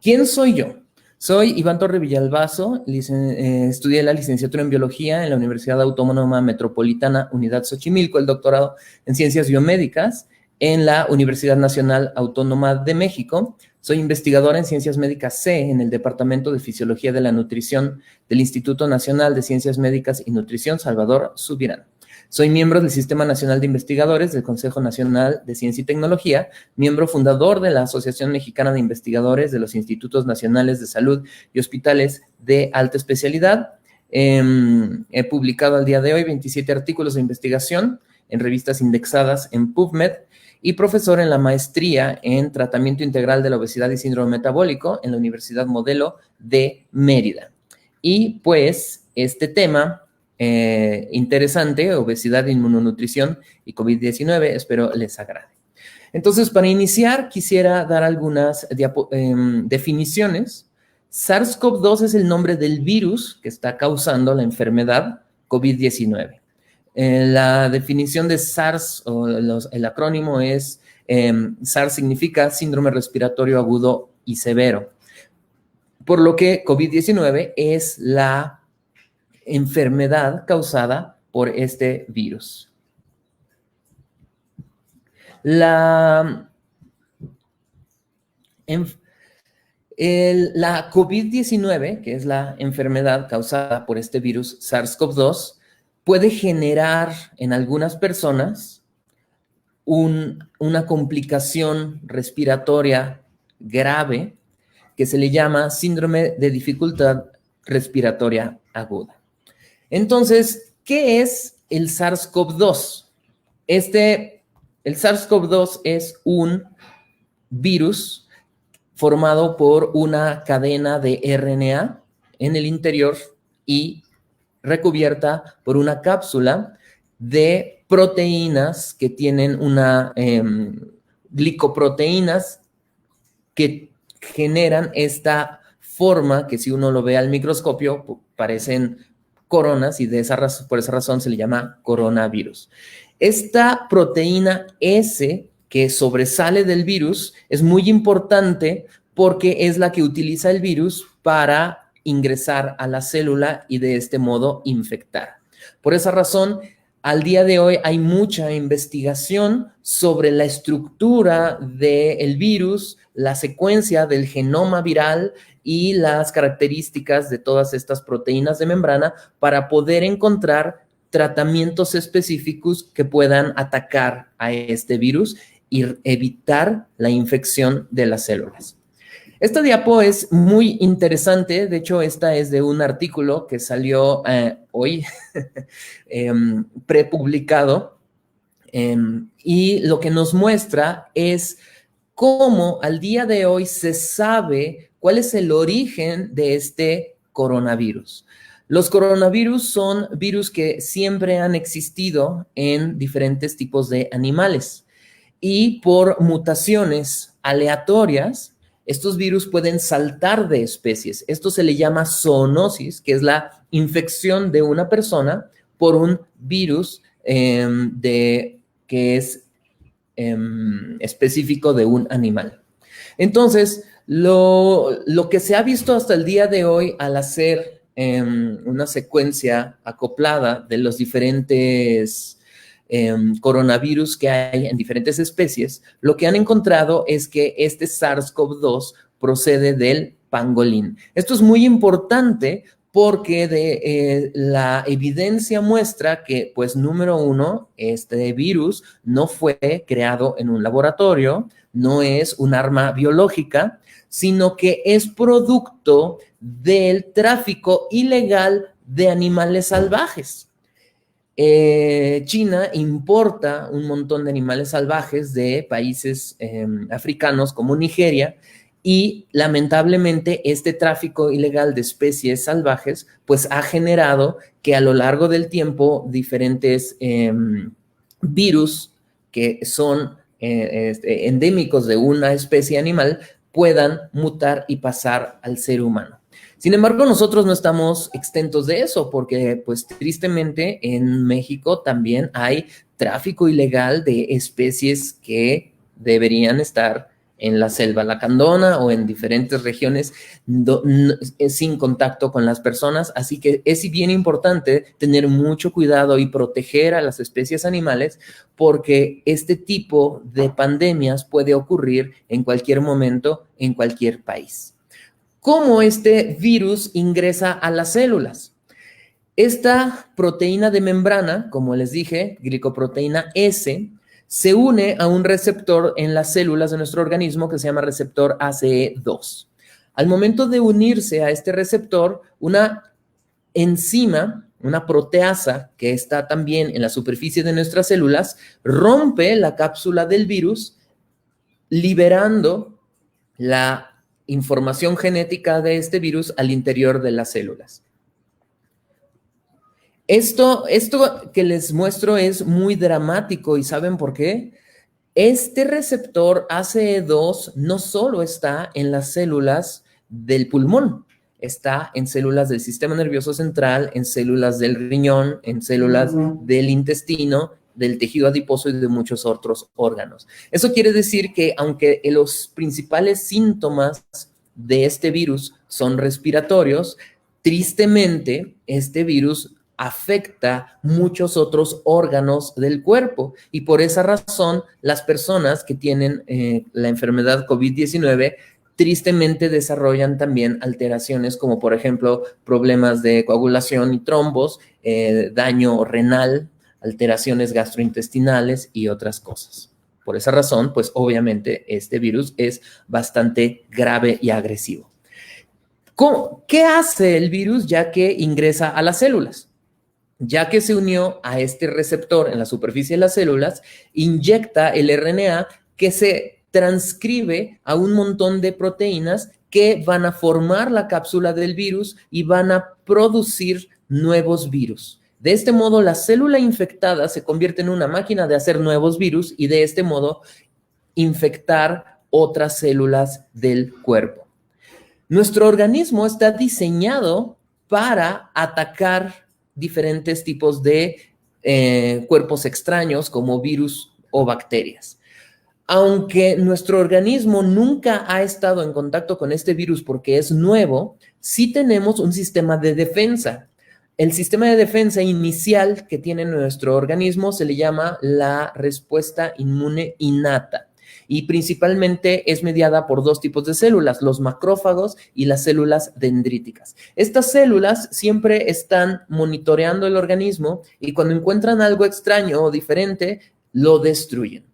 ¿Quién soy yo? Soy Iván Torre Villalbazo, estudié la licenciatura en Biología en la Universidad Autónoma Metropolitana Unidad Xochimilco, el doctorado en Ciencias Biomédicas en la Universidad Nacional Autónoma de México. Soy investigadora en Ciencias Médicas C en el Departamento de Fisiología de la Nutrición del Instituto Nacional de Ciencias Médicas y Nutrición Salvador Subirán. Soy miembro del Sistema Nacional de Investigadores del Consejo Nacional de Ciencia y Tecnología, miembro fundador de la Asociación Mexicana de Investigadores de los Institutos Nacionales de Salud y Hospitales de Alta Especialidad. He publicado al día de hoy 27 artículos de investigación en revistas indexadas en PubMed y profesor en la maestría en Tratamiento Integral de la Obesidad y Síndrome Metabólico en la Universidad Modelo de Mérida. Y pues este tema interesante, obesidad, inmunonutrición y COVID-19, espero les agrade. Entonces, para iniciar, quisiera dar algunas definiciones. SARS-CoV-2 es el nombre del virus que está causando la enfermedad COVID-19. La definición de SARS, o el acrónimo es, SARS significa síndrome respiratorio agudo y severo, por lo que COVID-19 es la enfermedad causada por este virus. La COVID-19, que es la enfermedad causada por este virus SARS-CoV-2, puede generar en algunas personas una complicación respiratoria grave que se le llama síndrome de dificultad respiratoria aguda. Entonces, ¿qué es el SARS-CoV-2? El SARS-CoV-2 es un virus formado por una cadena de RNA en el interior y recubierta por una cápsula de proteínas que tienen glicoproteínas que generan esta forma que si uno lo ve al microscopio parecen coronas y por esa razón se le llama coronavirus. Esta proteína S que sobresale del virus es muy importante porque es la que utiliza el virus para ingresar a la célula y de este modo infectar. Por esa razón, al día de hoy hay mucha investigación sobre la estructura del virus, la secuencia del genoma viral y las características de todas estas proteínas de membrana para poder encontrar tratamientos específicos que puedan atacar a este virus y evitar la infección de las células. Esta diapo es muy interesante, de hecho esta es de un artículo que salió hoy prepublicado y lo que nos muestra es cómo al día de hoy se sabe cuál es el origen de este coronavirus. Los coronavirus son virus que siempre han existido en diferentes tipos de animales y por mutaciones aleatorias, estos virus pueden saltar de especies. Esto se le llama zoonosis, que es la infección de una persona por un virus que es específico de un animal. Entonces, lo que se ha visto hasta el día de hoy al hacer una secuencia acoplada de los diferentes coronavirus que hay en diferentes especies, lo que han encontrado es que este SARS-CoV-2 procede del pangolín. Esto es muy importante porque la evidencia muestra que, pues, número uno, este virus no fue creado en un laboratorio, no es un arma biológica, sino que es producto del tráfico ilegal de animales salvajes. China importa un montón de animales salvajes de países africanos como Nigeria y lamentablemente este tráfico ilegal de especies salvajes pues ha generado que a lo largo del tiempo diferentes virus que son endémicos de una especie animal puedan mutar y pasar al ser humano. Sin embargo, nosotros no estamos exentos de eso porque, pues, tristemente en México también hay tráfico ilegal de especies que deberían estar en la selva lacandona o en diferentes regiones sin contacto con las personas. Así que es bien importante tener mucho cuidado y proteger a las especies animales porque este tipo de pandemias puede ocurrir en cualquier momento, en cualquier país. ¿Cómo este virus ingresa a las células? Esta proteína de membrana, como les dije, glicoproteína S, se une a un receptor en las células de nuestro organismo que se llama receptor ACE2. Al momento de unirse a este receptor, una enzima, una proteasa que está también en la superficie de nuestras células, rompe la cápsula del virus, liberando la información genética de este virus al interior de las células. Esto que les muestro es muy dramático y ¿saben por qué? Este receptor ACE2 no solo está en las células del pulmón, está en células del sistema nervioso central, en células del riñón, en células del intestino, del tejido adiposo y de muchos otros órganos. Eso quiere decir que aunque los principales síntomas de este virus son respiratorios, tristemente este virus afecta muchos otros órganos del cuerpo y por esa razón las personas que tienen la enfermedad COVID-19 tristemente desarrollan también alteraciones como por ejemplo problemas de coagulación y trombos, daño renal, alteraciones gastrointestinales y otras cosas. Por esa razón, pues obviamente este virus es bastante grave y agresivo. ¿Qué hace el virus ya que ingresa a las células? Ya que se unió a este receptor en la superficie de las células, inyecta el RNA que se transcribe a un montón de proteínas que van a formar la cápsula del virus y van a producir nuevos virus. De este modo, la célula infectada se convierte en una máquina de hacer nuevos virus y de este modo infectar otras células del cuerpo. Nuestro organismo está diseñado para atacar diferentes tipos de cuerpos extraños como virus o bacterias. Aunque nuestro organismo nunca ha estado en contacto con este virus porque es nuevo, sí tenemos un sistema de defensa. El sistema de defensa inicial que tiene nuestro organismo se le llama la respuesta inmune innata. Y principalmente es mediada por dos tipos de células, los macrófagos y las células dendríticas. Estas células siempre están monitoreando el organismo y cuando encuentran algo extraño o diferente, lo destruyen.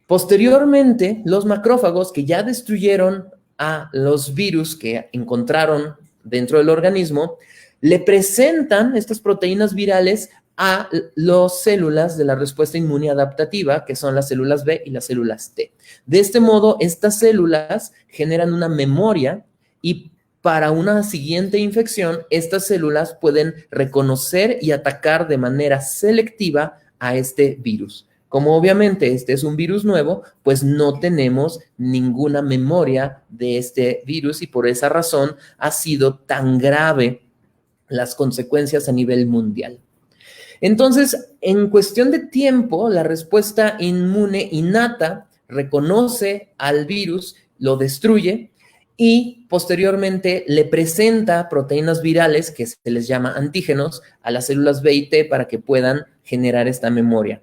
Posteriormente, los macrófagos que ya destruyeron a los virus que encontraron dentro del organismo, le presentan estas proteínas virales a las células de la respuesta inmune adaptativa, que son las células B y las células T. De este modo, estas células generan una memoria y para una siguiente infección, estas células pueden reconocer y atacar de manera selectiva a este virus. Como obviamente este es un virus nuevo, pues no tenemos ninguna memoria de este virus y por esa razón ha sido tan grave las consecuencias a nivel mundial. Entonces, en cuestión de tiempo, la respuesta inmune innata reconoce al virus, lo destruye y posteriormente le presenta proteínas virales que se les llama antígenos a las células B y T para que puedan generar esta memoria.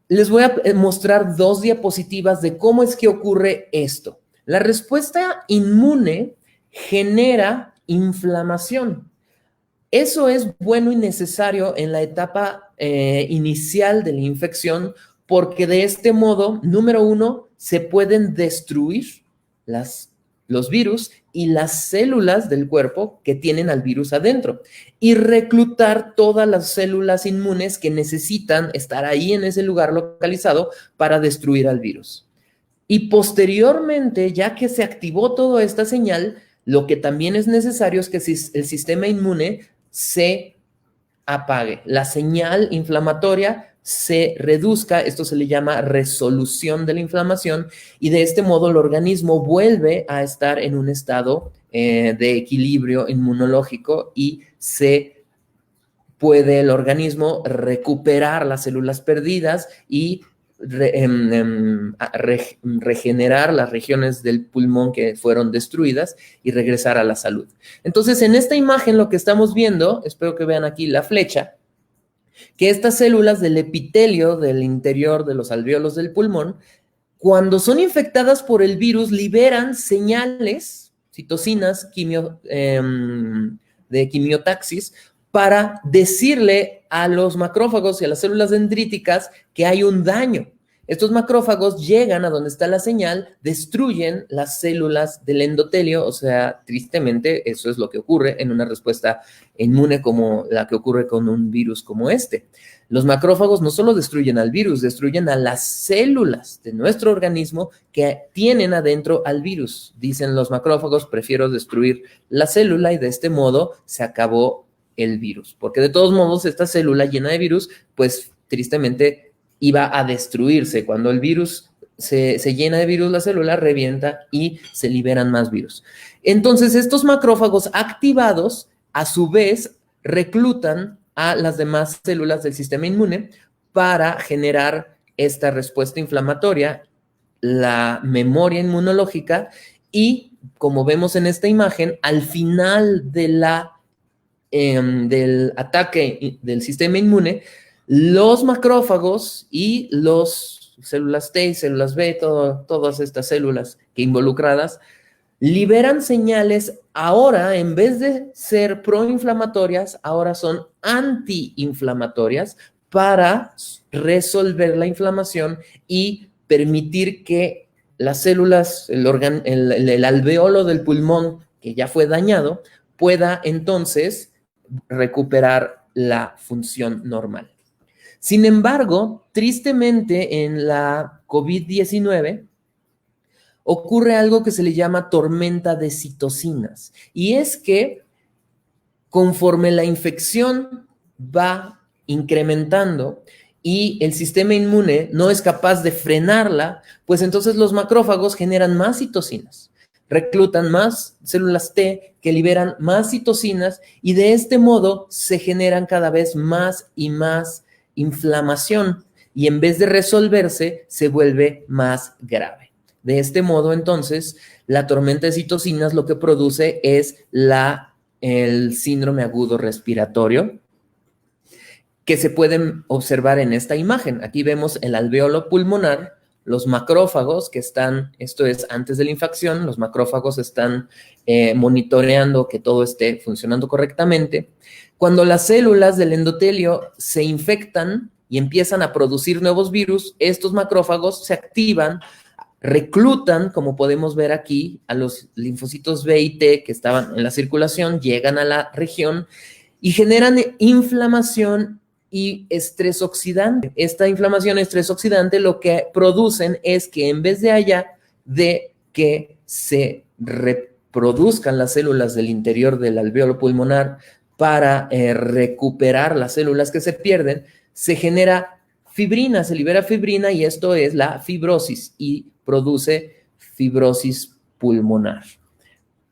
Les voy a mostrar dos diapositivas de cómo es que ocurre esto. La respuesta inmune genera inflamación. Eso es bueno y necesario en la etapa inicial de la infección porque de este modo, número uno, se pueden destruir los virus y las células del cuerpo que tienen al virus adentro y reclutar todas las células inmunes que necesitan estar ahí en ese lugar localizado para destruir al virus. Y posteriormente, ya que se activó toda esta señal, lo que también es necesario es que el sistema inmune se apague, la señal inflamatoria se reduzca, esto se le llama resolución de la inflamación y de este modo el organismo vuelve a estar en un estado de equilibrio inmunológico y se puede el organismo recuperar las células perdidas y regenerar las regiones del pulmón que fueron destruidas y regresar a la salud. Entonces, en esta imagen lo que estamos viendo, espero que vean aquí la flecha, que estas células del epitelio del interior de los alvéolos del pulmón, cuando son infectadas por el virus, liberan señales, citocinas de quimiotaxis, para decirle a los macrófagos y a las células dendríticas que hay un daño. Estos macrófagos llegan a donde está la señal, destruyen las células del endotelio, o sea, tristemente, eso es lo que ocurre en una respuesta inmune como la que ocurre con un virus como este. Los macrófagos no solo destruyen al virus, destruyen a las células de nuestro organismo que tienen adentro al virus. Dicen los macrófagos, prefiero destruir la célula y de este modo se acabó el virus. Porque de todos modos, esta célula llena de virus, pues tristemente iba a destruirse. Cuando el virus se llena de virus, la célula revienta y se liberan más virus. Entonces, estos macrófagos activados, a su vez, reclutan a las demás células del sistema inmune para generar esta respuesta inflamatoria, la memoria inmunológica y, como vemos en esta imagen, al final de del ataque del sistema inmune, los macrófagos y los células T y células B, todas estas células que involucradas, liberan señales ahora, en vez de ser proinflamatorias, ahora son antiinflamatorias para resolver la inflamación y permitir que las células, el alveolo del pulmón que ya fue dañado, pueda entonces recuperar la función normal. Sin embargo, tristemente en la COVID-19 ocurre algo que se le llama tormenta de citocinas. Y es que conforme la infección va incrementando y el sistema inmune no es capaz de frenarla, pues entonces los macrófagos generan más citocinas, reclutan más células T que liberan más citocinas y de este modo se generan cada vez más y más inflamación y en vez de resolverse se vuelve más grave. De este modo, entonces, la tormenta de citocinas lo que produce es el síndrome agudo respiratorio, que se pueden observar en esta imagen. Aquí vemos el alvéolo pulmonar, los macrófagos que están, esto es antes de la infección, los macrófagos están monitoreando que todo esté funcionando correctamente. Cuando las células del endotelio se infectan y empiezan a producir nuevos virus, estos macrófagos se activan, reclutan, como podemos ver aquí, a los linfocitos B y T que estaban en la circulación, llegan a la región y generan inflamación y estrés oxidante. Esta inflamación y estrés oxidante lo que producen es que en vez de que se reproduzcan las células del interior del alvéolo pulmonar para recuperar las células que se pierden, se genera fibrina, se libera fibrina y esto es la fibrosis y produce fibrosis pulmonar.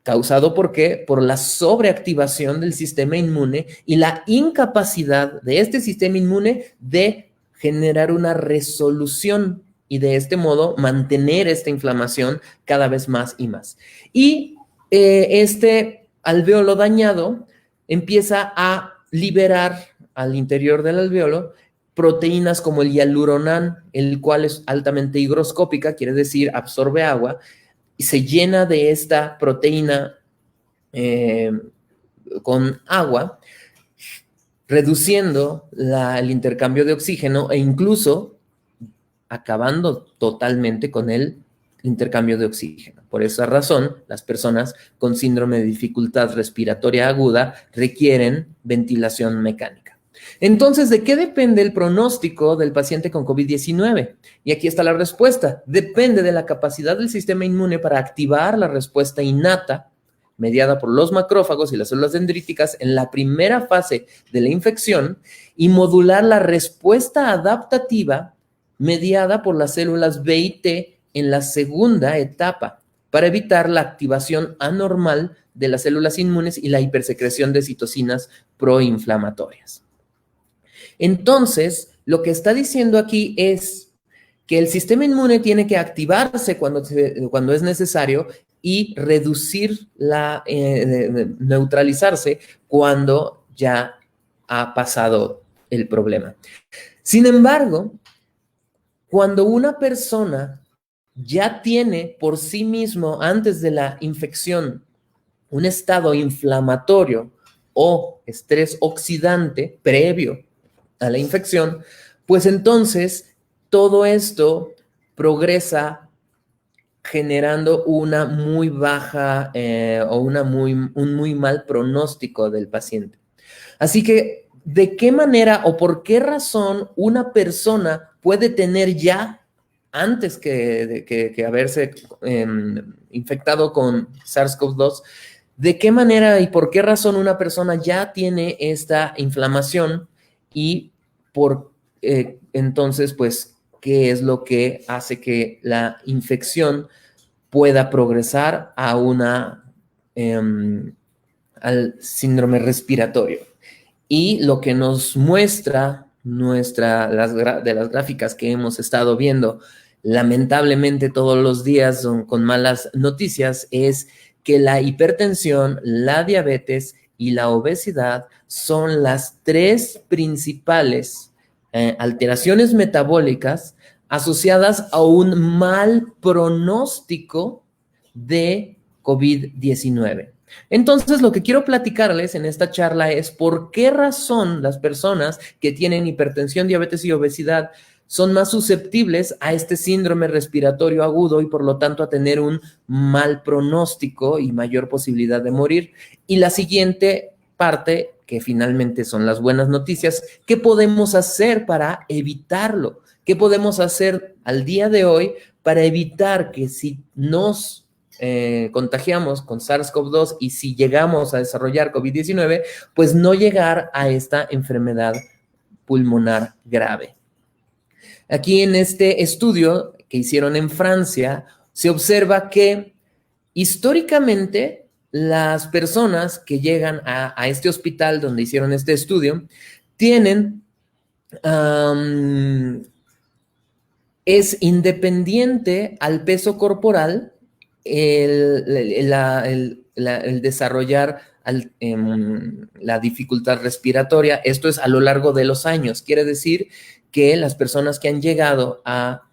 ¿Causado por qué? Por la sobreactivación del sistema inmune y la incapacidad de este sistema inmune de generar una resolución y de este modo mantener esta inflamación cada vez más y más. Y este alvéolo dañado empieza a liberar al interior del alvéolo proteínas como el hialuronán, el cual es altamente higroscópica, quiere decir absorbe agua, y se llena de esta proteína con agua, reduciendo el intercambio de oxígeno e incluso acabando totalmente con el intercambio de oxígeno. Por esa razón, las personas con síndrome de dificultad respiratoria aguda requieren ventilación mecánica. Entonces, ¿de qué depende el pronóstico del paciente con COVID-19? Y aquí está la respuesta. Depende de la capacidad del sistema inmune para activar la respuesta innata mediada por los macrófagos y las células dendríticas en la primera fase de la infección y modular la respuesta adaptativa mediada por las células B y T en la segunda etapa para evitar la activación anormal de las células inmunes y la hipersecreción de citocinas proinflamatorias. Entonces, lo que está diciendo aquí es que el sistema inmune tiene que activarse cuando es necesario y reducir neutralizarse cuando ya ha pasado el problema. Sin embargo, cuando una persona ya tiene por sí mismo, antes de la infección, un estado inflamatorio o estrés oxidante previo a la infección, pues entonces todo esto progresa generando una muy baja o un muy mal pronóstico del paciente. Así que, ¿de qué manera o por qué razón una persona puede tener ya, antes que haberse infectado con SARS-CoV-2, de qué manera y por qué razón una persona ya tiene esta inflamación y entonces, pues, qué es lo que hace que la infección pueda progresar al síndrome respiratorio? Y lo que nos muestra de las gráficas que hemos estado viendo, lamentablemente todos los días con malas noticias, es que la hipertensión, la diabetes y la obesidad son las tres principales alteraciones metabólicas asociadas a un mal pronóstico de COVID-19. Entonces, lo que quiero platicarles en esta charla es por qué razón las personas que tienen hipertensión, diabetes y obesidad son más susceptibles a este síndrome respiratorio agudo y por lo tanto a tener un mal pronóstico y mayor posibilidad de morir. Y la siguiente parte, que finalmente son las buenas noticias, ¿qué podemos hacer para evitarlo? ¿Qué podemos hacer al día de hoy para evitar que si nos contagiamos con SARS-CoV-2 y si llegamos a desarrollar COVID-19, pues no llegar a esta enfermedad pulmonar grave? Aquí en este estudio que hicieron en Francia, se observa que históricamente las personas que llegan a este hospital donde hicieron este estudio tienen, es independiente al peso corporal el desarrollar la dificultad respiratoria. Esto es a lo largo de los años. Quiere decir que las personas que han llegado a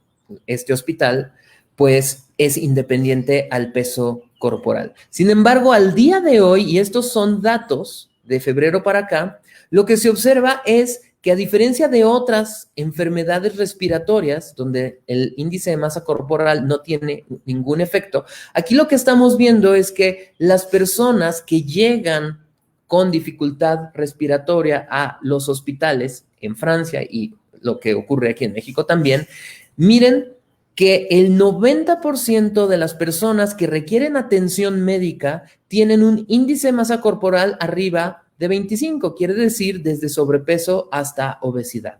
este hospital, pues es independiente al peso corporal. Sin embargo, al día de hoy, y estos son datos de febrero para acá, lo que se observa es que a diferencia de otras enfermedades respiratorias, donde el índice de masa corporal no tiene ningún efecto, aquí lo que estamos viendo es que las personas que llegan con dificultad respiratoria a los hospitales en Francia y lo que ocurre aquí en México también, miren que el 90% de las personas que requieren atención médica tienen un índice de masa corporal arriba de 25, quiere decir desde sobrepeso hasta obesidad.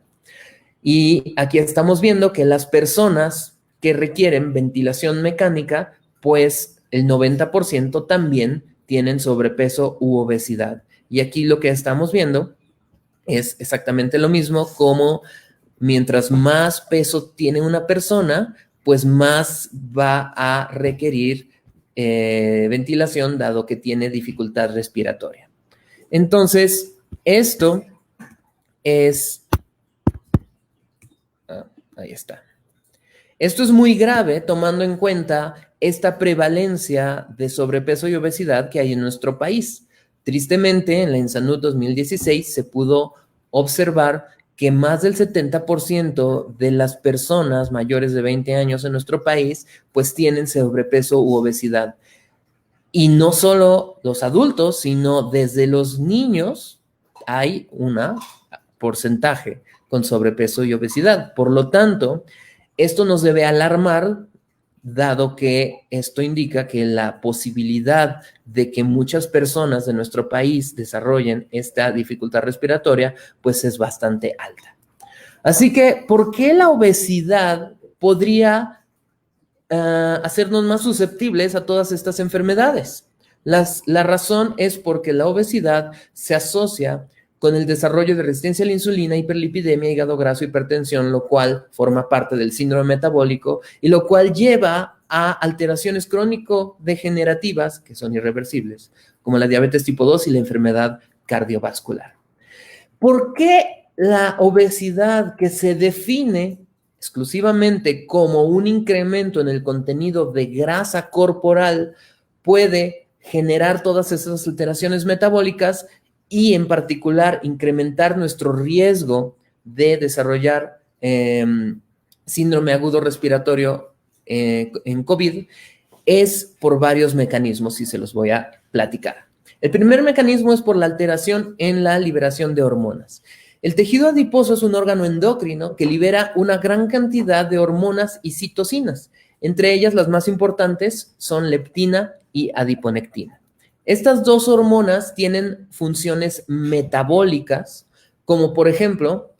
Y aquí estamos viendo que las personas que requieren ventilación mecánica, pues el 90% también tienen sobrepeso u obesidad. Y aquí lo que estamos viendo es exactamente lo mismo, como mientras más peso tiene una persona, pues más va a requerir ventilación, dado que tiene dificultad respiratoria. Entonces, esto es... ahí está. Esto es muy grave tomando en cuenta esta prevalencia de sobrepeso y obesidad que hay en nuestro país. Tristemente, en la INSANUD 2016 se pudo observar que más del 70% de las personas mayores de 20 años en nuestro país pues tienen sobrepeso u obesidad. Y no solo los adultos, sino desde los niños hay un porcentaje con sobrepeso y obesidad. Por lo tanto, esto nos debe alarmar, dado que esto indica que la posibilidad de que muchas personas de nuestro país desarrollen esta dificultad respiratoria, pues es bastante alta. Así que, ¿por qué la obesidad podría hacernos más susceptibles a todas estas enfermedades? La razón es porque la obesidad se asocia con el desarrollo de resistencia a la insulina, hiperlipidemia, hígado graso, hipertensión, lo cual forma parte del síndrome metabólico y lo cual lleva a alteraciones crónico-degenerativas que son irreversibles, como la diabetes tipo 2 y la enfermedad cardiovascular. ¿Por qué la obesidad, que se define exclusivamente como un incremento en el contenido de grasa corporal, puede generar todas esas alteraciones metabólicas y en particular incrementar nuestro riesgo de desarrollar síndrome agudo respiratorio en COVID? Es por varios mecanismos y se los voy a platicar. El primer mecanismo es por la alteración en la liberación de hormonas. El tejido adiposo es un órgano endocrino que libera una gran cantidad de hormonas y citocinas. Entre ellas, las más importantes son leptina y adiponectina. Estas dos hormonas tienen funciones metabólicas, como por ejemplo,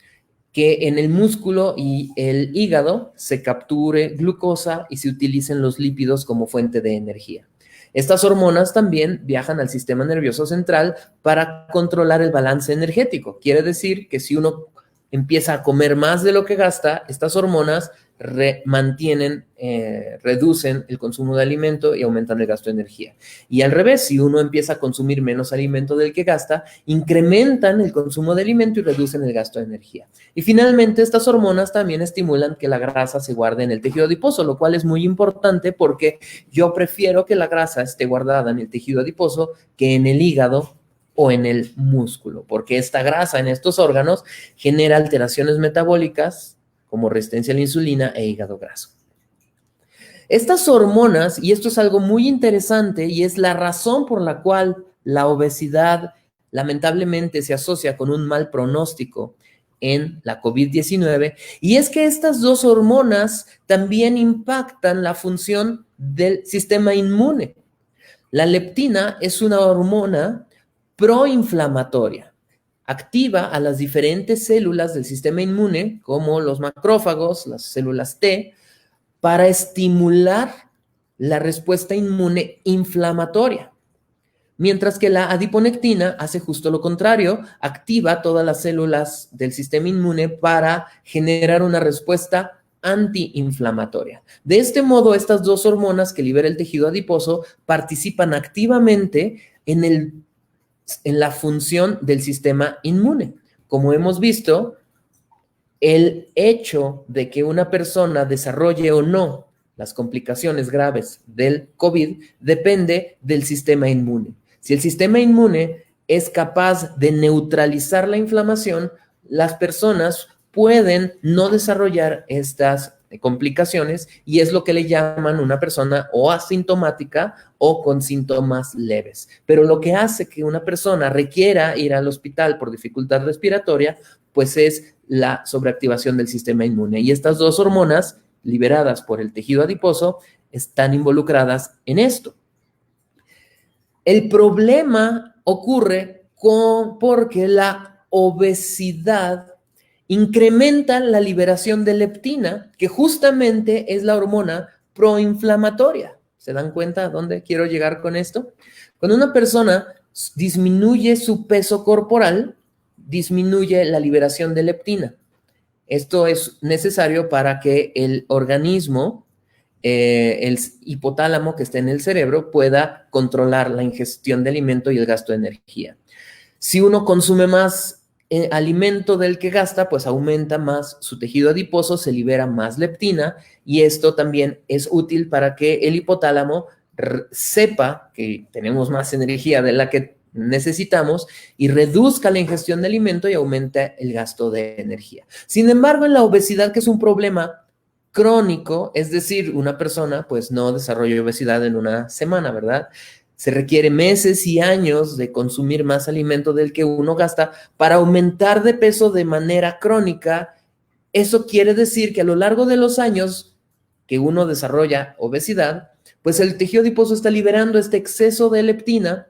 que en el músculo y el hígado se capture glucosa y se utilicen los lípidos como fuente de energía. Estas hormonas también viajan al sistema nervioso central para controlar el balance energético. Quiere decir que si uno empieza a comer más de lo que gasta, estas hormonas reducen el consumo de alimento y aumentan el gasto de energía. Y al revés, si uno empieza a consumir menos alimento del que gasta, incrementan el consumo de alimento y reducen el gasto de energía. Y finalmente, estas hormonas también estimulan que la grasa se guarde en el tejido adiposo, lo cual es muy importante porque yo prefiero que la grasa esté guardada en el tejido adiposo que en el hígado o en el músculo, porque esta grasa en estos órganos genera alteraciones metabólicas como resistencia a la insulina e hígado graso. Estas hormonas, y esto es algo muy interesante y es la razón por la cual la obesidad lamentablemente se asocia con un mal pronóstico en la COVID-19, y es que estas dos hormonas también impactan la función del sistema inmune. La leptina es una hormona proinflamatoria. Activa a las diferentes células del sistema inmune, como los macrófagos, las células T, para estimular la respuesta inmune inflamatoria. Mientras que la adiponectina hace justo lo contrario, activa todas las células del sistema inmune para generar una respuesta antiinflamatoria. De este modo, estas dos hormonas que libera el tejido adiposo participan activamente en la función del sistema inmune. Como hemos visto, el hecho de que una persona desarrolle o no las complicaciones graves del COVID depende del sistema inmune. Si el sistema inmune es capaz de neutralizar la inflamación, las personas pueden no desarrollar estas complicaciones y es lo que le llaman una persona o asintomática o con síntomas leves. Pero lo que hace que una persona requiera ir al hospital por dificultad respiratoria, pues es la sobreactivación del sistema inmune. Y estas dos hormonas liberadas por el tejido adiposo están involucradas en esto. El problema ocurre porque la obesidad incrementa la liberación de leptina, que justamente es la hormona proinflamatoria. ¿Se dan cuenta a dónde quiero llegar con esto? Cuando una persona disminuye su peso corporal, disminuye la liberación de leptina. Esto es necesario para que el organismo, el hipotálamo que está en el cerebro, pueda controlar la ingestión de alimento y el gasto de energía. Si uno consume más alimento del que gasta, pues aumenta más su tejido adiposo, se libera más leptina y esto también es útil para que el hipotálamo sepa que tenemos más energía de la que necesitamos y reduzca la ingestión de alimento y aumente el gasto de energía. Sin embargo, en la obesidad, que es un problema crónico, es decir, una persona pues no desarrolla obesidad en una semana, ¿verdad? Se requiere meses y años de consumir más alimento del que uno gasta para aumentar de peso de manera crónica. Eso quiere decir que a lo largo de los años que uno desarrolla obesidad, pues el tejido adiposo está liberando este exceso de leptina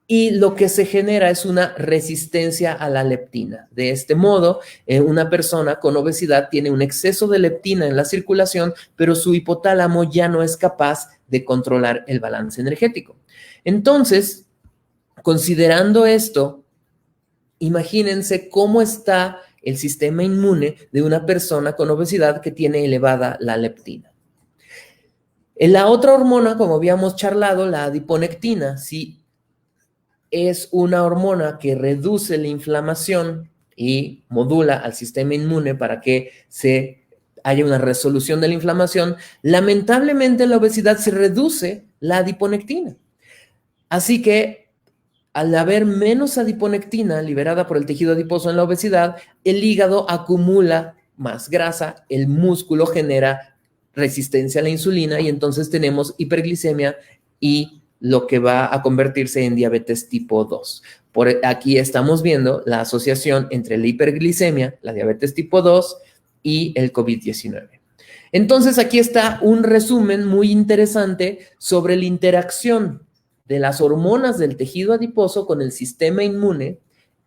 y lo que se genera es una resistencia a la leptina. De este modo, una persona con obesidad tiene un exceso de leptina en la circulación, pero su hipotálamo ya no es capaz de controlar el balance energético. Entonces, considerando esto, imagínense cómo está el sistema inmune de una persona con obesidad que tiene elevada la leptina. En la otra hormona, como habíamos charlado, la adiponectina, sí es una hormona que reduce la inflamación y modula al sistema inmune para que haya una resolución de la inflamación. Lamentablemente en la obesidad se reduce la adiponectina. Así que al haber menos adiponectina liberada por el tejido adiposo en la obesidad, el hígado acumula más grasa, el músculo genera resistencia a la insulina y entonces tenemos hiperglicemia y lo que va a convertirse en diabetes tipo 2. Por aquí estamos viendo la asociación entre la hiperglicemia, la diabetes tipo 2 y el COVID-19. Entonces aquí está un resumen muy interesante sobre la interacción de las hormonas del tejido adiposo con el sistema inmune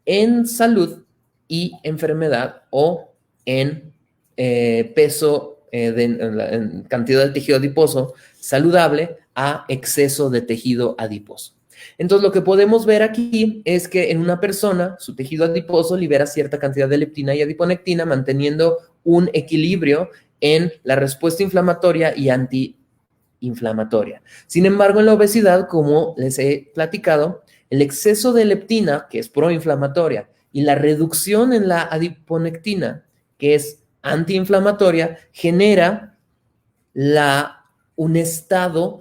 en salud y enfermedad o en peso, en cantidad de tejido adiposo saludable a exceso de tejido adiposo. Entonces, lo que podemos ver aquí es que en una persona, su tejido adiposo libera cierta cantidad de leptina y adiponectina, manteniendo un equilibrio en la respuesta inflamatoria y antiinflamatoria. Sin embargo, en la obesidad, como les he platicado, el exceso de leptina, que es proinflamatoria, y la reducción en la adiponectina, que es antiinflamatoria, genera un estado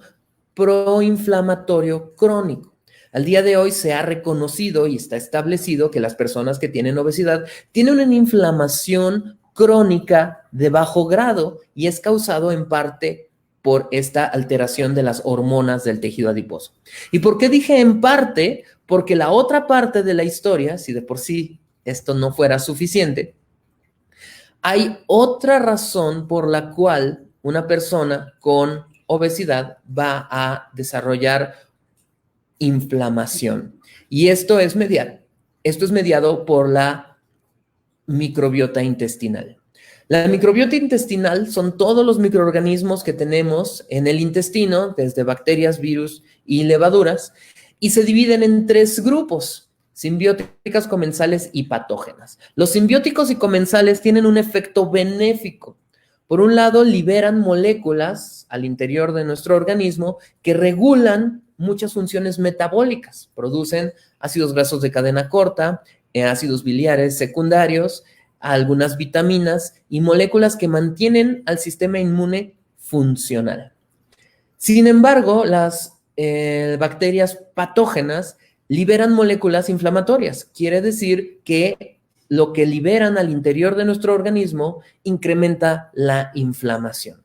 proinflamatorio crónico. Al día de hoy se ha reconocido y está establecido que las personas que tienen obesidad tienen una inflamación crónica de bajo grado y es causado en parte por esta alteración de las hormonas del tejido adiposo. ¿Y por qué dije en parte? Porque la otra parte de la historia, si de por sí esto no fuera suficiente, hay otra razón por la cual una persona con obesidad va a desarrollar inflamación. Y esto es mediado por la microbiota intestinal. La microbiota intestinal son todos los microorganismos que tenemos en el intestino, desde bacterias, virus y levaduras, y se dividen en 3 grupos: simbióticas, comensales y patógenas. Los simbióticos y comensales tienen un efecto benéfico. Por un lado, liberan moléculas al interior de nuestro organismo que regulan muchas funciones metabólicas. Producen ácidos grasos de cadena corta, ácidos biliares secundarios, algunas vitaminas y moléculas que mantienen al sistema inmune funcional. Sin embargo, las bacterias patógenas liberan moléculas inflamatorias. Quiere decir que lo que liberan al interior de nuestro organismo incrementa la inflamación.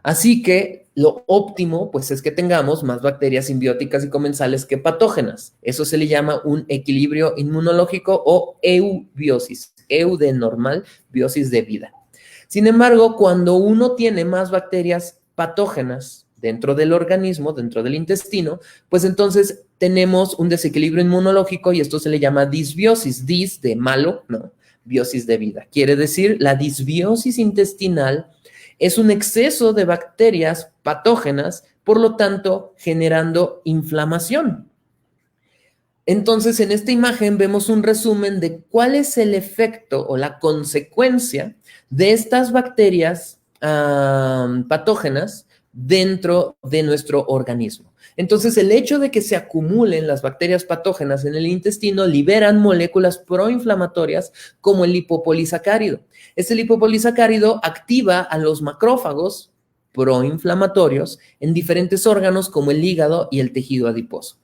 Así que lo óptimo, pues, es que tengamos más bacterias simbióticas y comensales que patógenas. Eso se le llama un equilibrio inmunológico o eubiosis. Eu de normal, biosis de vida. Sin embargo, cuando uno tiene más bacterias patógenas dentro del organismo, dentro del intestino, pues entonces tenemos un desequilibrio inmunológico y esto se le llama disbiosis. Dis de malo, no, biosis de vida. Quiere decir, la disbiosis intestinal es un exceso de bacterias patógenas, por lo tanto, generando inflamación. Entonces, en esta imagen vemos un resumen de cuál es el efecto o la consecuencia de estas bacterias patógenas dentro de nuestro organismo. Entonces, el hecho de que se acumulen las bacterias patógenas en el intestino liberan moléculas proinflamatorias como el lipopolisacárido. Este lipopolisacárido activa a los macrófagos proinflamatorios en diferentes órganos como el hígado y el tejido adiposo.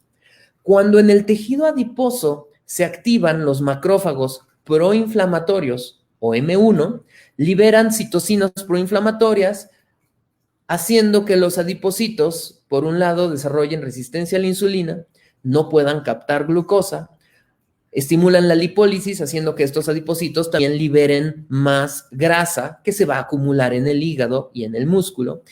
Cuando en el tejido adiposo se activan los macrófagos proinflamatorios o M1, liberan citocinas proinflamatorias, haciendo que los adipocitos, por un lado, desarrollen resistencia a la insulina, no puedan captar glucosa, estimulan la lipólisis, haciendo que estos adipocitos también liberen más grasa que se va a acumular en el hígado y en el músculo.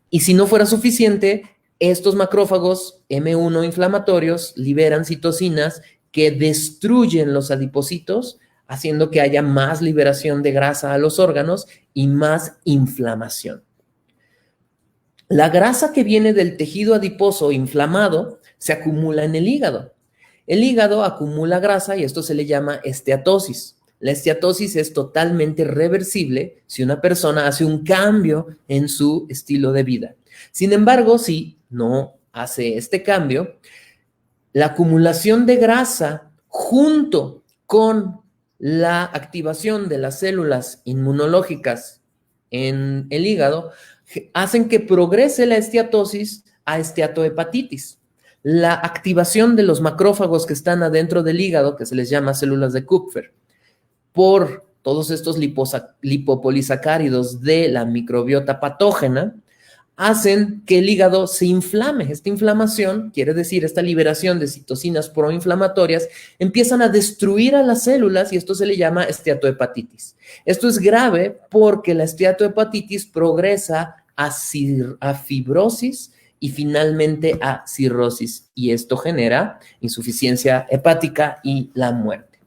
Y si no fuera suficiente, estos macrófagos M1 inflamatorios liberan citocinas que destruyen los adipocitos, haciendo que haya más liberación de grasa a los órganos y más inflamación. La grasa que viene del tejido adiposo inflamado se acumula en el hígado. El hígado acumula grasa y esto se le llama esteatosis. La esteatosis es totalmente reversible si una persona hace un cambio en su estilo de vida. Sin embargo, si no hace este cambio, la acumulación de grasa junto con la activación de las células inmunológicas en el hígado hacen que progrese la esteatosis a esteatohepatitis. La activación de los macrófagos que están adentro del hígado, que se les llama células de Kupffer, por todos estos lipopolisacáridos de la microbiota patógena, hacen que el hígado se inflame. Esta inflamación, quiere decir esta liberación de citocinas proinflamatorias, empiezan a destruir a las células y esto se le llama esteatohepatitis. Esto es grave porque la esteatohepatitis progresa a fibrosis y finalmente a cirrosis y esto genera insuficiencia hepática y la muerte.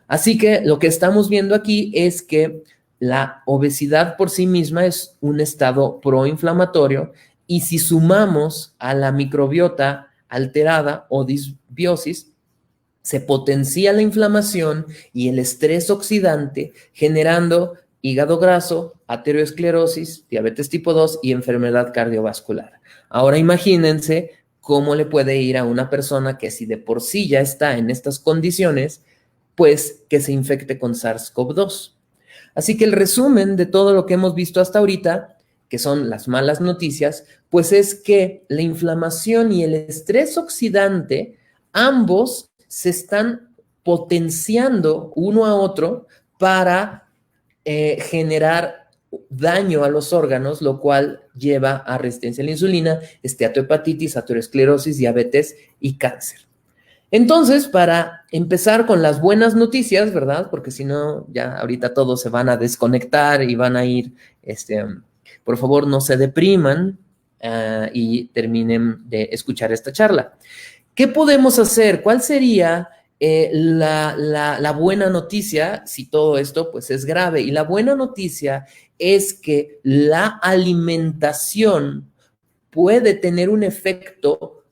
Así que lo que estamos viendo aquí es que la obesidad por sí misma es un estado proinflamatorio y si sumamos a la microbiota alterada o disbiosis, se potencia la inflamación y el estrés oxidante generando hígado graso, aterosclerosis, diabetes tipo 2 y enfermedad cardiovascular. Ahora imagínense cómo le puede ir a una persona que si de por sí ya está en estas condiciones, pues que se infecte con SARS-CoV-2. Así que el resumen de todo lo que hemos visto hasta ahorita, que son las malas noticias, pues es que la inflamación y el estrés oxidante, ambos se están potenciando uno a otro para generar daño a los órganos, lo cual lleva a resistencia a la insulina, esteatohepatitis, aterosclerosis, diabetes y cáncer. Entonces, para empezar con las buenas noticias, ¿verdad? Porque si no, ya ahorita todos se van a desconectar y van a ir, por favor, no se depriman y terminen de escuchar esta charla. ¿Qué podemos hacer? ¿Cuál sería la buena noticia si todo esto pues es grave? Y la buena noticia es que la alimentación puede tener un efecto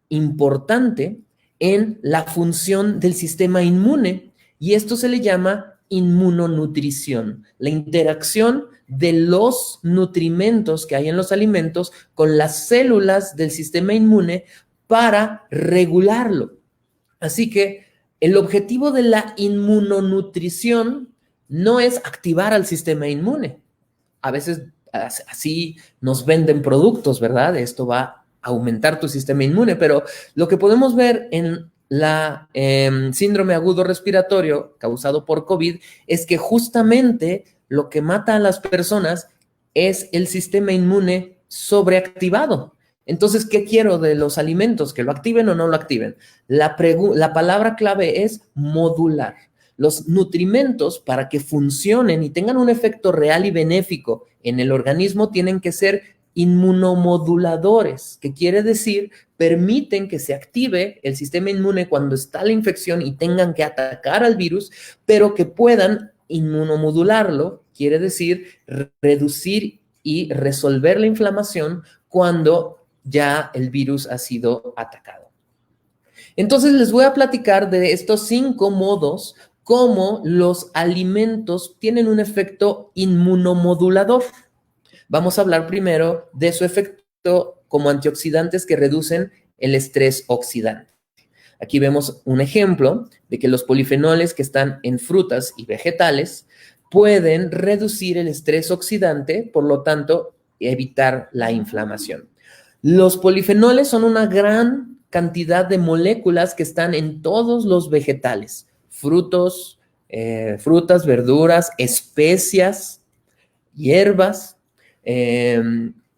importante en la función del sistema inmune y esto se le llama inmunonutrición, la interacción de los nutrimentos que hay en los alimentos con las células del sistema inmune para regularlo. Así que el objetivo de la inmunonutrición no es activar al sistema inmune. A veces así nos venden productos, ¿verdad? Esto va a aumentar tu sistema inmune, pero lo que podemos ver en la síndrome agudo respiratorio causado por COVID es que justamente lo que mata a las personas es el sistema inmune sobreactivado. Entonces, ¿qué quiero de los alimentos? ¿Que lo activen o no lo activen? La palabra clave es modular. Los nutrimentos, para que funcionen y tengan un efecto real y benéfico en el organismo, tienen que ser inmunomoduladores, que quiere decir permiten que se active el sistema inmune cuando está la infección y tengan que atacar al virus, pero que puedan inmunomodularlo, quiere decir reducir y resolver la inflamación cuando ya el virus ha sido atacado. Entonces les voy a platicar de estos 5 modos cómo los alimentos tienen un efecto inmunomodulador. Vamos a hablar primero de su efecto como antioxidantes que reducen el estrés oxidante. Aquí vemos un ejemplo de que los polifenoles que están en frutas y vegetales pueden reducir el estrés oxidante, por lo tanto, evitar la inflamación. Los polifenoles son una gran cantidad de moléculas que están en todos los vegetales, frutas, verduras, especias, hierbas,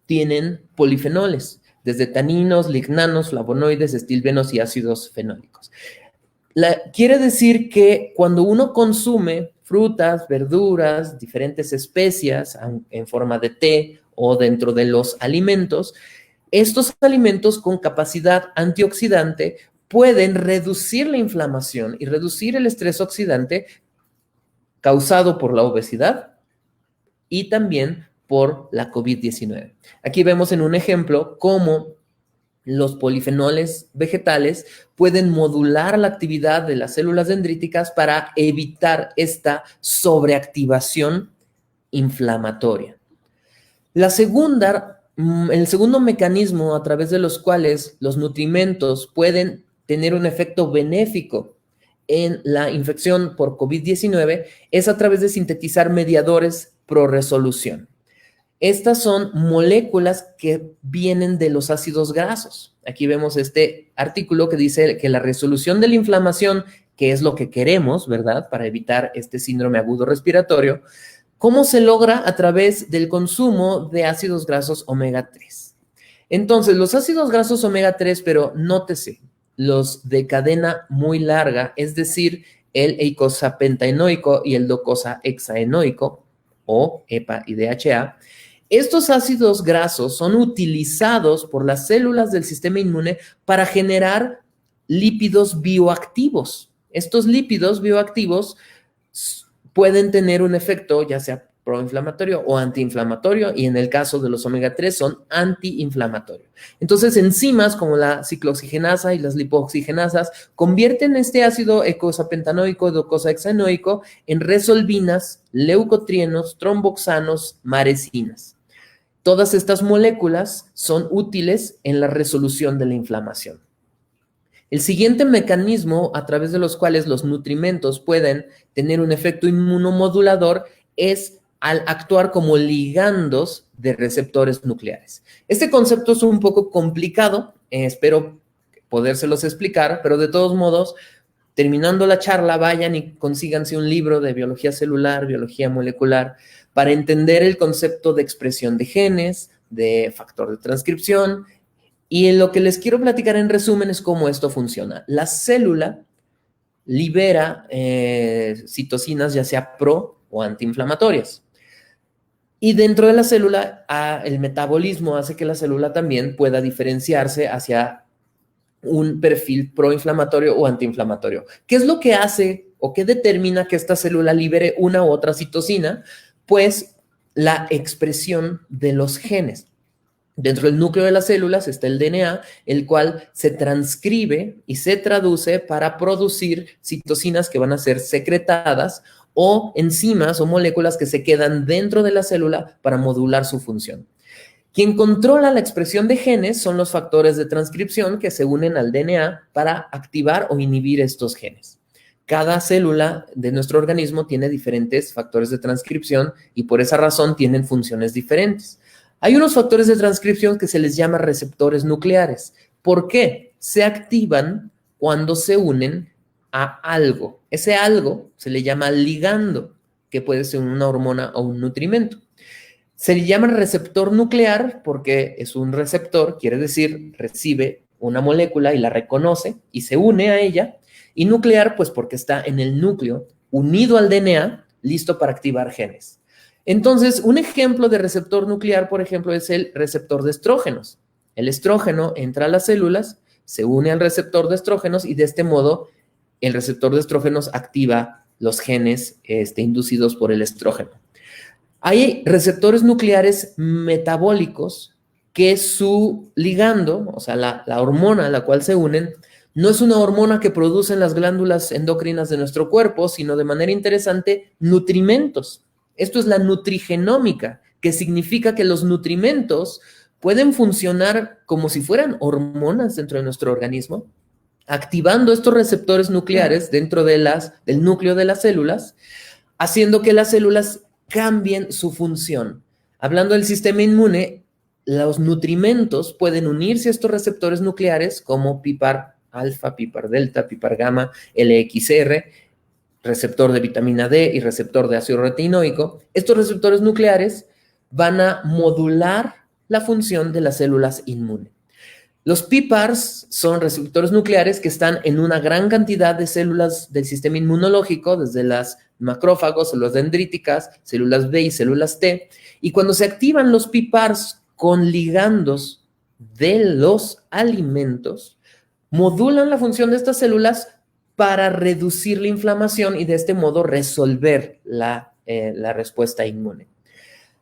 tienen polifenoles, desde taninos, lignanos, flavonoides, estilbenos y ácidos fenólicos. Quiere decir que cuando uno consume frutas, verduras, diferentes especias en forma de té o dentro de los alimentos, estos alimentos con capacidad antioxidante pueden reducir la inflamación y reducir el estrés oxidante causado por la obesidad y también por la COVID-19. Aquí vemos en un ejemplo cómo los polifenoles vegetales pueden modular la actividad de las células dendríticas para evitar esta sobreactivación inflamatoria. El segundo mecanismo a través de los cuales los nutrimentos pueden tener un efecto benéfico en la infección por COVID-19 es a través de sintetizar mediadores pro-resolución. Estas son moléculas que vienen de los ácidos grasos. Aquí vemos este artículo que dice que la resolución de la inflamación, que es lo que queremos, ¿verdad?, para evitar este síndrome agudo respiratorio, ¿cómo se logra? A través del consumo de ácidos grasos omega 3. Entonces, los ácidos grasos omega 3, pero nótese, los de cadena muy larga, es decir, el eicosapentaenoico y el docosahexaenoico, o EPA y DHA, estos ácidos grasos son utilizados por las células del sistema inmune para generar lípidos bioactivos. Estos lípidos bioactivos pueden tener un efecto ya sea proinflamatorio o antiinflamatorio, y en el caso de los omega 3 son antiinflamatorios. Entonces, enzimas como la ciclooxigenasa y las lipoxigenasas convierten este ácido eicosapentaenoico y docosahexaenoico en resolvinas, leucotrienos, tromboxanos, maresinas. Todas estas moléculas son útiles en la resolución de la inflamación. El siguiente mecanismo a través de los cuales los nutrimentos pueden tener un efecto inmunomodulador es al actuar como ligandos de receptores nucleares. Este concepto es un poco complicado, espero podérselos explicar, pero de todos modos, terminando la charla, vayan y consíganse un libro de biología celular, biología molecular, para entender el concepto de expresión de genes, de factor de transcripción, y lo que les quiero platicar en resumen es cómo esto funciona. La célula libera citocinas, ya sea pro o antiinflamatorias. Y dentro de la célula, el metabolismo hace que la célula también pueda diferenciarse hacia un perfil proinflamatorio o antiinflamatorio. ¿Qué es lo que hace o qué determina que esta célula libere una u otra citocina? Pues la expresión de los genes. Dentro del núcleo de las células está el DNA, el cual se transcribe y se traduce para producir citocinas que van a ser secretadas o enzimas o moléculas que se quedan dentro de la célula para modular su función. Quien controla la expresión de genes son los factores de transcripción que se unen al DNA para activar o inhibir estos genes. Cada célula de nuestro organismo tiene diferentes factores de transcripción y por esa razón tienen funciones diferentes. Hay unos factores de transcripción que se les llama receptores nucleares. ¿Por qué? Se activan cuando se unen a algo. Ese algo se le llama ligando, que puede ser una hormona o un nutrimento. Se le llama receptor nuclear porque es un receptor, quiere decir, recibe una molécula y la reconoce y se une a ella. Y nuclear, pues porque está en el núcleo, unido al DNA, listo para activar genes. Entonces, un ejemplo de receptor nuclear, por ejemplo, es el receptor de estrógenos. El estrógeno entra a las células, se une al receptor de estrógenos y de este modo el receptor de estrógenos activa los genes inducidos por el estrógeno. Hay receptores nucleares metabólicos que su ligando, o sea, la hormona a la cual se unen, no es una hormona que producen las glándulas endocrinas de nuestro cuerpo, sino de manera interesante, nutrimentos. Esto es la nutrigenómica, que significa que los nutrimentos pueden funcionar como si fueran hormonas dentro de nuestro organismo, activando estos receptores nucleares dentro del núcleo de las células, haciendo que las células cambien su función. Hablando del sistema inmune, los nutrimentos pueden unirse a estos receptores nucleares como PIPAR alfa, PIPAR delta, PIPAR gamma, LXR, receptor de vitamina D y receptor de ácido retinoico. Estos receptores nucleares van a modular la función de las células inmunes. Los PIPARs son receptores nucleares que están en una gran cantidad de células del sistema inmunológico, desde las macrófagos, células dendríticas, células B y células T. Y cuando se activan los PIPARs con ligandos de los alimentos, modulan la función de estas células para reducir la inflamación y de este modo resolver la respuesta inmune.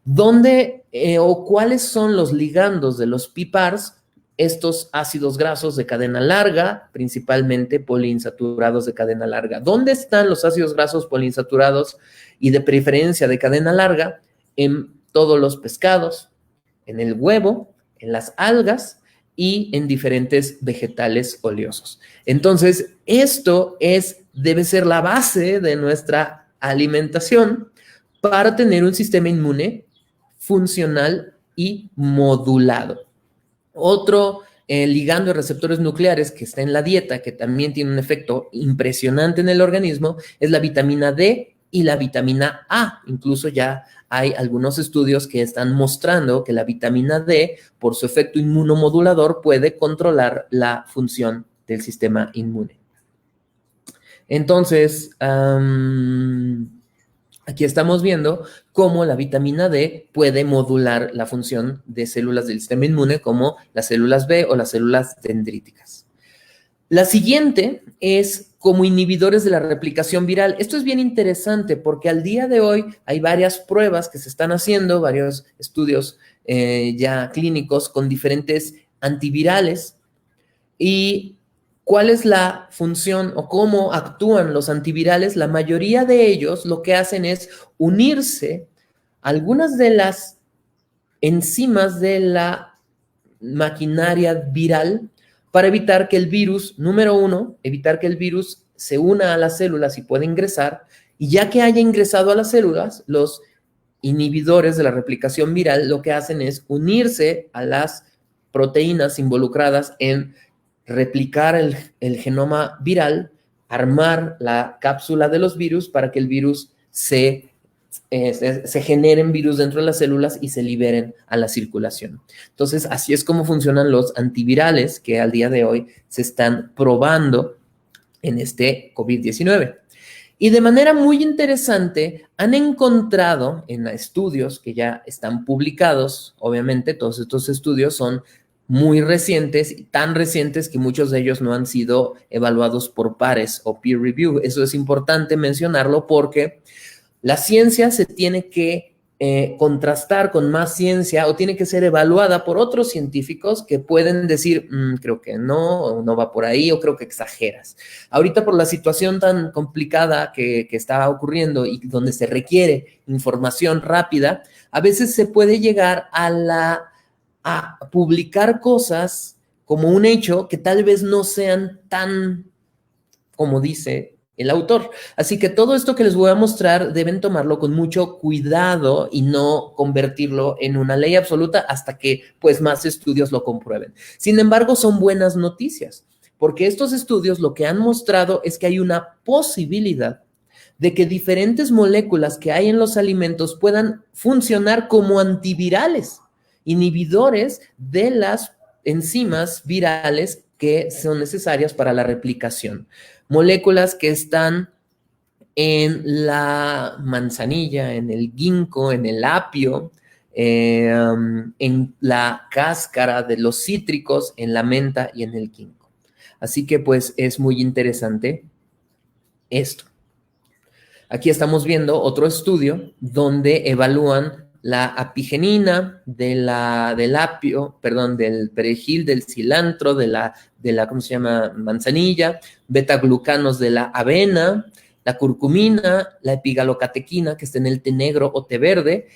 ¿Dónde o cuáles son los ligandos de los PIPARs? estos ácidos grasos de cadena larga, principalmente poliinsaturados de cadena larga. ¿Dónde están los ácidos grasos poliinsaturados y de preferencia de cadena larga? En todos los pescados, en el huevo, en las algas y en diferentes vegetales oleosos. Entonces, esto debe ser la base de nuestra alimentación para tener un sistema inmune funcional y modulado. Otro ligando de receptores nucleares que está en la dieta, que también tiene un efecto impresionante en el organismo, es la vitamina D y la vitamina A. Incluso ya hay algunos estudios que están mostrando que la vitamina D, por su efecto inmunomodulador, puede controlar la función del sistema inmune. Entonces, aquí estamos viendo cómo la vitamina D puede modular la función de células del sistema inmune, como las células B o las células dendríticas. La siguiente es como inhibidores de la replicación viral. Esto es bien interesante porque al día de hoy hay varias pruebas que se están haciendo, varios estudios ya clínicos con diferentes antivirales. ¿Y cuál es la función o cómo actúan los antivirales? La mayoría de ellos lo que hacen es unirse a algunas de las enzimas de la maquinaria viral para evitar que el virus, número uno, evitar que el virus se una a las células y pueda ingresar, y ya que haya ingresado a las células, los inhibidores de la replicación viral lo que hacen es unirse a las proteínas involucradas en replicar el genoma viral, armar la cápsula de los virus para que el virus se generen virus dentro de las células y se liberen a la circulación. Entonces, así es como funcionan los antivirales que al día de hoy se están probando en este COVID-19. Y de manera muy interesante, han encontrado en estudios que ya están publicados, obviamente todos estos estudios son muy recientes y tan recientes que muchos de ellos no han sido evaluados por pares o peer review. Eso es importante mencionarlo porque la ciencia se tiene que contrastar con más ciencia o tiene que ser evaluada por otros científicos que pueden decir, creo que no, o no va por ahí, o creo que exageras. Ahorita por la situación tan complicada que está ocurriendo y donde se requiere información rápida, a veces se puede llegar a publicar cosas como un hecho que tal vez no sean tan, como dice el autor. Así que todo esto que les voy a mostrar deben tomarlo con mucho cuidado y no convertirlo en una ley absoluta hasta que pues más estudios lo comprueben. Sin embargo, son buenas noticias, porque estos estudios lo que han mostrado es que hay una posibilidad de que diferentes moléculas que hay en los alimentos puedan funcionar como antivirales, inhibidores de las enzimas virales que son necesarias para la replicación. Moléculas que están en la manzanilla, en el ginkgo, en el apio, en la cáscara de los cítricos, en la menta y en el ginkgo. Así que pues es muy interesante esto. Aquí estamos viendo otro estudio donde evalúan la apigenina del apio, perdón, del perejil, del cilantro, de la ¿cómo se llama? Manzanilla, betaglucanos de la avena, la curcumina, la epigalocatequina, que está en el té negro o té verde,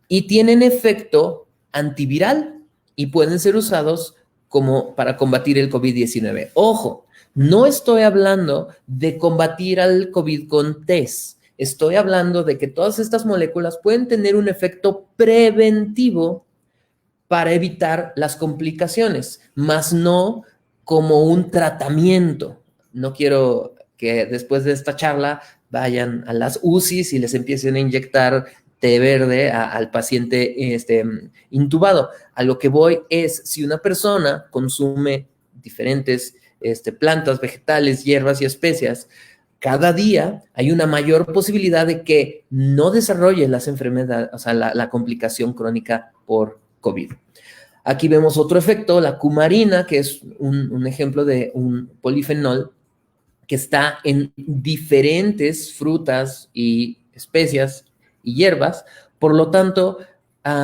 y tienen efecto antiviral y pueden ser usados como para combatir el COVID-19. Ojo, no estoy hablando de combatir al COVID con tés. Estoy hablando de que todas estas moléculas pueden tener un efecto preventivo para evitar las complicaciones, más no como un tratamiento. No quiero que después de esta charla vayan a las UCIs y les empiecen a inyectar té verde al paciente intubado. A lo que voy es, si una persona consume diferentes plantas, vegetales, hierbas y especias, cada día hay una mayor posibilidad de que no desarrolle las enfermedades, o sea, la complicación crónica por COVID. Aquí vemos otro efecto, la cumarina, que es un ejemplo de un polifenol que está en diferentes frutas y especias y hierbas. Por lo tanto,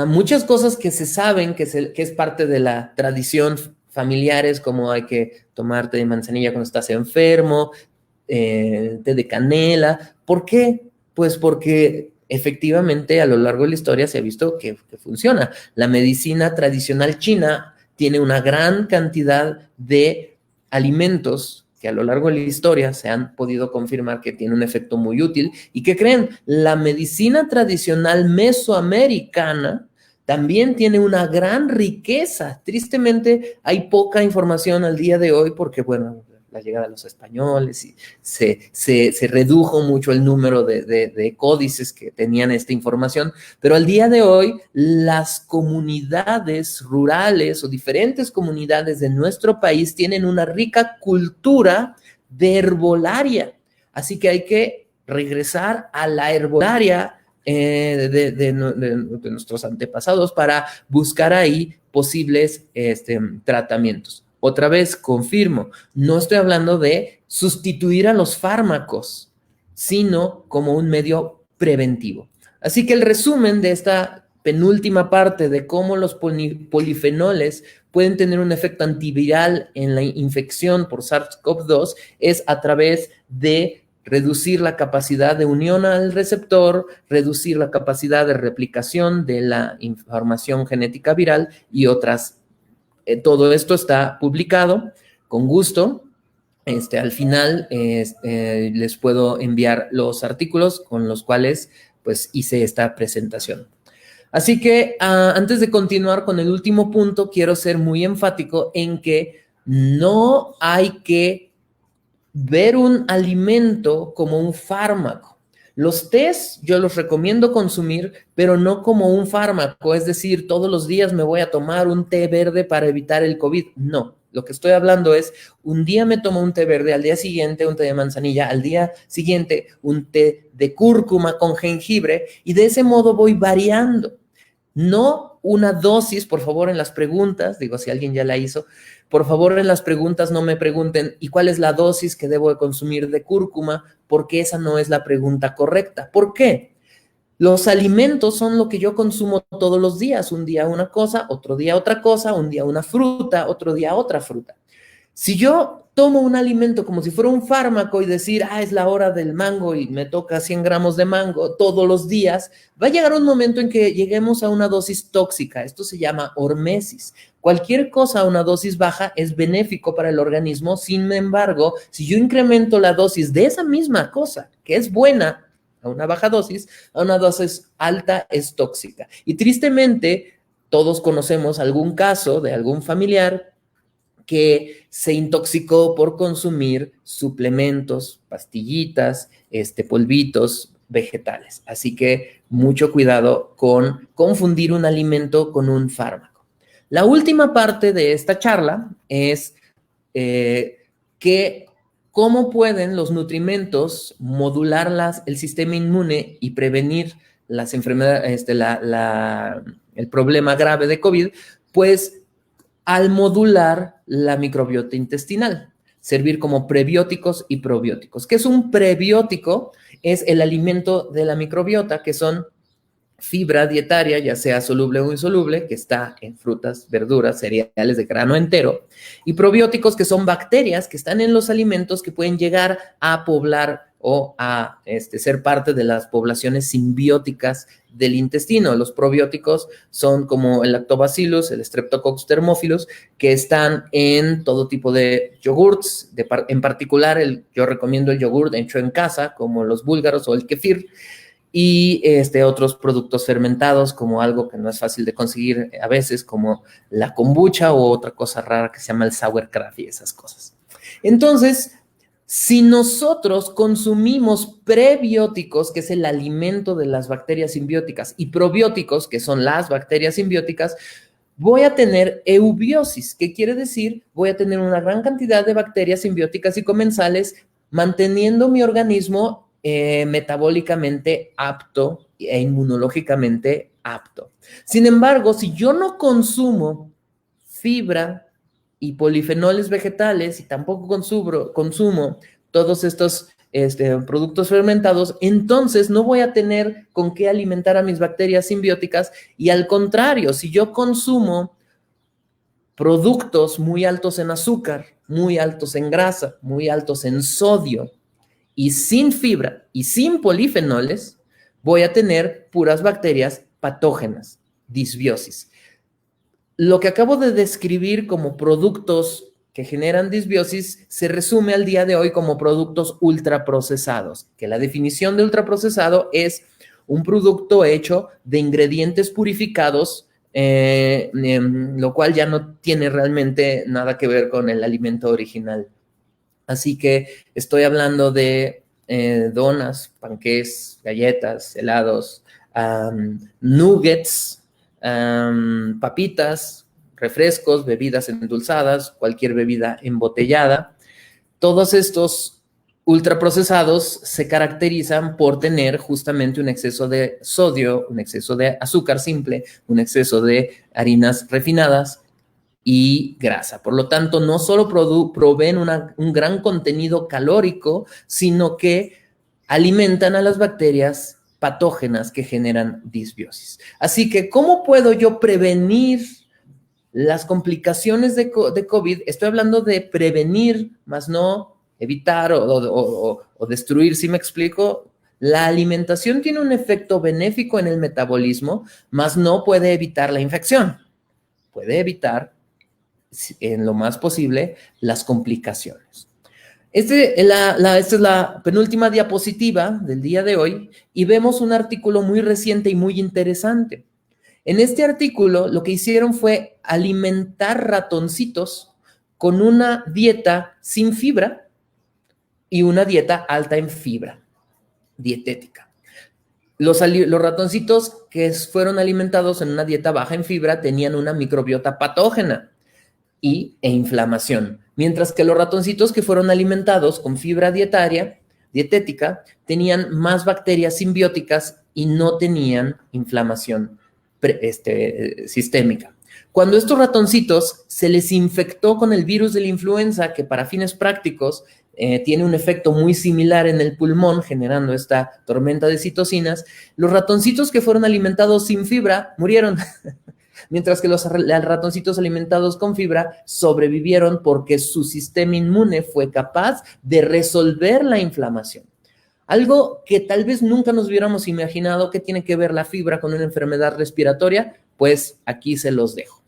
muchas cosas que se saben que es parte de la tradición familiares, como hay que tomar té de manzanilla cuando estás enfermo, té de canela. ¿Por qué? Pues porque efectivamente a lo largo de la historia se ha visto que funciona. La medicina tradicional china tiene una gran cantidad de alimentos que a lo largo de la historia se han podido confirmar que tiene un efecto muy útil. ¿Y qué creen? La medicina tradicional mesoamericana también tiene una gran riqueza. Tristemente hay poca información al día de hoy porque, bueno, la llegada de los españoles y se redujo mucho el número de códices que tenían esta información, pero al día de hoy las comunidades rurales o diferentes comunidades de nuestro país tienen una rica cultura de herbolaria, así que hay que regresar a la herbolaria de nuestros antepasados para buscar ahí posibles tratamientos. Otra vez, confirmo, no estoy hablando de sustituir a los fármacos, sino como un medio preventivo. Así que el resumen de esta penúltima parte de cómo los polifenoles pueden tener un efecto antiviral en la infección por SARS-CoV-2 es a través de reducir la capacidad de unión al receptor, reducir la capacidad de replicación de la información genética viral y otras. Todo esto está publicado, con gusto. Al final les puedo enviar los artículos con los cuales pues hice esta presentación. Así que antes de continuar con el último punto, quiero ser muy enfático en que no hay que ver un alimento como un fármaco. Los tés yo los recomiendo consumir, pero no como un fármaco, es decir, todos los días me voy a tomar un té verde para evitar el COVID. No, lo que estoy hablando es, un día me tomo un té verde, al día siguiente un té de manzanilla, al día siguiente un té de cúrcuma con jengibre, y de ese modo voy variando. No una dosis, por favor, en las preguntas, digo, si alguien ya la hizo, por favor, en las preguntas no me pregunten, ¿y cuál es la dosis que debo de consumir de cúrcuma? Porque esa no es la pregunta correcta. ¿Por qué? Los alimentos son lo que yo consumo todos los días. Un día una cosa, otro día otra cosa, un día una fruta, otro día otra fruta. Si yo tomo un alimento como si fuera un fármaco y decir, es la hora del mango y me toca 100 gramos de mango todos los días, va a llegar un momento en que lleguemos a una dosis tóxica. Esto se llama hormesis. Cualquier cosa a una dosis baja es benéfico para el organismo. Sin embargo, si yo incremento la dosis de esa misma cosa, que es buena, a una baja dosis, a una dosis alta es tóxica. Y tristemente, todos conocemos algún caso de algún familiar que se intoxicó por consumir suplementos, pastillitas, polvitos vegetales. Así que mucho cuidado con confundir un alimento con un fármaco. La última parte de esta charla es que cómo pueden los nutrimentos modular el sistema inmune y prevenir las enfermedades, el problema grave de COVID, pues al modular la microbiota intestinal, servir como prebióticos y probióticos. ¿Qué es un prebiótico? Es el alimento de la microbiota, que son fibra dietaria, ya sea soluble o insoluble, que está en frutas, verduras, cereales de grano entero, y probióticos, que son bacterias que están en los alimentos que pueden llegar a poblar o a ser parte de las poblaciones simbióticas del intestino. Los probióticos son como el Lactobacillus, el Streptococcus thermophilus, que están en todo tipo de yogurts, en particular yo recomiendo el yogur hecho en casa, como los búlgaros o el kefir, y otros productos fermentados, como algo que no es fácil de conseguir a veces, como la kombucha o otra cosa rara que se llama el sauerkraut y esas cosas. Entonces, si nosotros consumimos prebióticos, que es el alimento de las bacterias simbióticas, y probióticos, que son las bacterias simbióticas, voy a tener eubiosis, que quiere decir voy a tener una gran cantidad de bacterias simbióticas y comensales, manteniendo mi organismo metabólicamente apto e inmunológicamente apto. Sin embargo, si yo no consumo fibra y polifenoles vegetales y tampoco consumo todos estos productos fermentados, entonces no voy a tener con qué alimentar a mis bacterias simbióticas, y al contrario, si yo consumo productos muy altos en azúcar, muy altos en grasa, muy altos en sodio y sin fibra y sin polifenoles, voy a tener puras bacterias patógenas, disbiosis. Lo que acabo de describir como productos que generan disbiosis se resume al día de hoy como productos ultraprocesados, que la definición de ultraprocesado es un producto hecho de ingredientes purificados, lo cual ya no tiene realmente nada que ver con el alimento original. Así que estoy hablando de donas, panqués, galletas, helados, nuggets, papitas, refrescos, bebidas endulzadas, cualquier bebida embotellada. Todos estos ultraprocesados se caracterizan por tener justamente un exceso de sodio, un exceso de azúcar simple, un exceso de harinas refinadas y grasa. Por lo tanto, no solo proveen un gran contenido calórico, sino que alimentan a las bacterias patógenas que generan disbiosis. Así que, ¿cómo puedo yo prevenir las complicaciones de COVID? Estoy hablando de prevenir, más no evitar o destruir, ¿sí me explico? La alimentación tiene un efecto benéfico en el metabolismo, más no puede evitar la infección. Puede evitar, en lo más posible, las complicaciones. Esta es la penúltima diapositiva del día de hoy y vemos un artículo muy reciente y muy interesante. En este artículo lo que hicieron fue alimentar ratoncitos con una dieta sin fibra y una dieta alta en fibra dietética. Los ratoncitos que fueron alimentados en una dieta baja en fibra tenían una microbiota patógena e inflamación, mientras que los ratoncitos que fueron alimentados con fibra dietética tenían más bacterias simbióticas y no tenían inflamación sistémica. Cuando estos ratoncitos se les infectó con el virus de la influenza, que para fines prácticos tiene un efecto muy similar en el pulmón, generando esta tormenta de citocinas, los ratoncitos que fueron alimentados sin fibra murieron. Mientras que los ratoncitos alimentados con fibra sobrevivieron porque su sistema inmune fue capaz de resolver la inflamación. Algo que tal vez nunca nos hubiéramos imaginado. ¿Qué tiene que ver la fibra con una enfermedad respiratoria? Pues aquí se los dejo.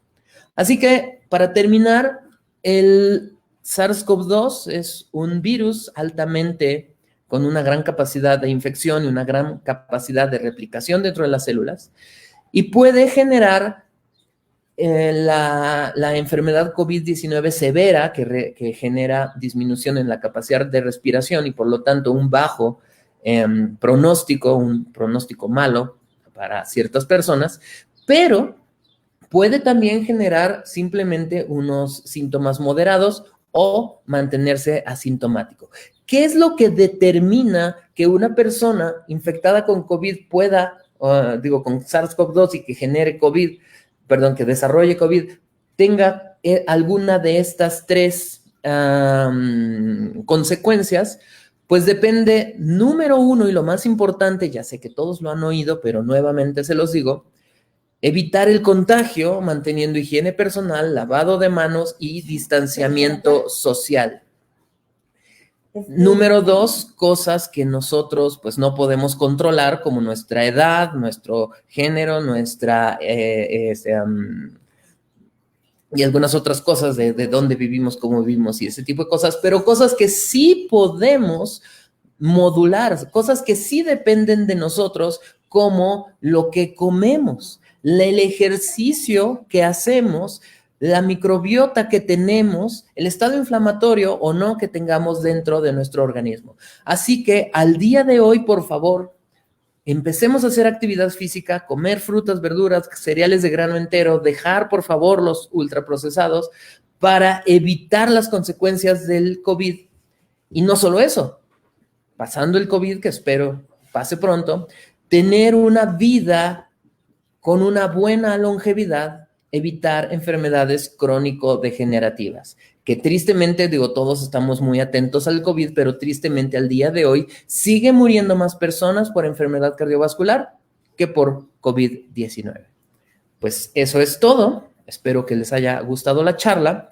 Así que, para terminar, el SARS-CoV-2 es un virus altamente con una gran capacidad de infección y una gran capacidad de replicación dentro de las células, y puede generar la enfermedad COVID-19 severa, que genera disminución en la capacidad de respiración y por lo tanto un bajo pronóstico, un pronóstico malo para ciertas personas, pero puede también generar simplemente unos síntomas moderados o mantenerse asintomático. ¿Qué es lo que determina que una persona infectada con COVID pueda, con SARS-CoV-2 y que genere COVID, que desarrolle COVID, tenga alguna de estas tres consecuencias? Pues depende, número uno, y lo más importante, ya sé que todos lo han oído, pero nuevamente se los digo, evitar el contagio manteniendo higiene personal, lavado de manos y distanciamiento social. Número dos, cosas que nosotros pues no podemos controlar, como nuestra edad, nuestro género, y algunas otras cosas de dónde vivimos, cómo vivimos y ese tipo de cosas, pero cosas que sí podemos modular, cosas que sí dependen de nosotros, como lo que comemos, el ejercicio que hacemos, la microbiota que tenemos, el estado inflamatorio o no que tengamos dentro de nuestro organismo. Así que al día de hoy, por favor, empecemos a hacer actividad física, comer frutas, verduras, cereales de grano entero, dejar, por favor, los ultraprocesados para evitar las consecuencias del COVID. Y no solo eso, pasando el COVID, que espero pase pronto, tener una vida con una buena longevidad evitar enfermedades crónico-degenerativas, que tristemente, digo, todos estamos muy atentos al COVID, pero tristemente al día de hoy sigue muriendo más personas por enfermedad cardiovascular que por COVID-19. Pues eso es todo. Espero que les haya gustado la charla.